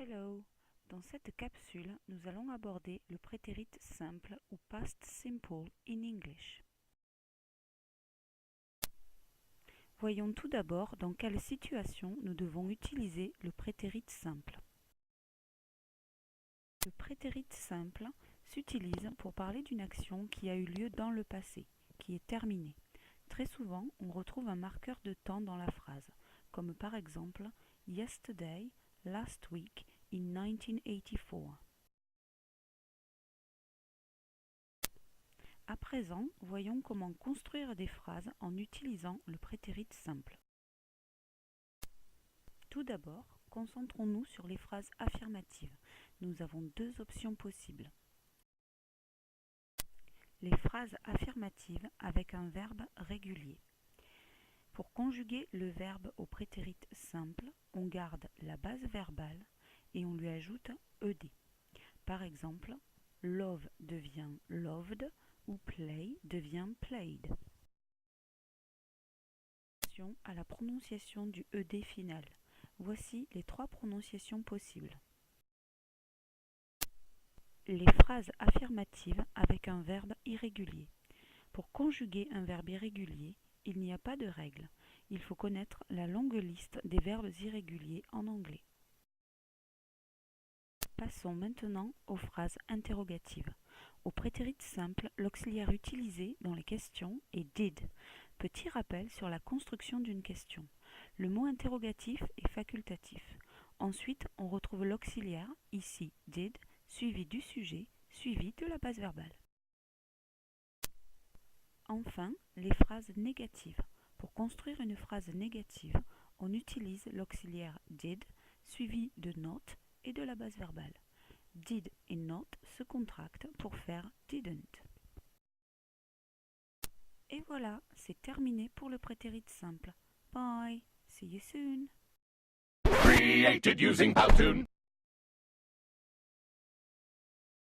Hello! Dans cette capsule, nous allons aborder le prétérit simple ou past simple in English. Voyons tout d'abord dans quelle situation nous devons utiliser le prétérit simple. Le prétérit simple s'utilise pour parler d'une action qui a eu lieu dans le passé, qui est terminée. Très souvent, on retrouve un marqueur de temps dans la phrase, comme par exemple « Yesterday, last week, in 1984 ». À présent, voyons comment construire des phrases en utilisant le prétérit simple. Tout d'abord, concentrons-nous sur les phrases affirmatives. Nous avons deux options possibles. Les phrases affirmatives avec un verbe régulier. Pour conjuguer le verbe au prétérit simple, on garde la base verbale et on lui ajoute ed. Par exemple, love devient loved ou play devient played. Attention à la prononciation du ed final. Voici les trois prononciations possibles. Les phrases affirmatives avec un verbe irrégulier. Pour conjuguer un verbe irrégulier, il n'y a pas de règle. Il faut connaître la longue liste des verbes irréguliers en anglais. Passons maintenant aux phrases interrogatives. Au prétérit simple, l'auxiliaire utilisé dans les questions est did. Petit rappel sur la construction d'une question. Le mot interrogatif est facultatif. Ensuite, on retrouve l'auxiliaire, ici did, suivi du sujet, suivi de la base verbale. Enfin, les phrases négatives. Pour construire une phrase négative, on utilise l'auxiliaire did, suivi de not et de la base verbale. Did et not se contractent pour faire didn't. Et voilà, c'est terminé pour le prétérit simple. Bye, see you soon. Created using Powtoon.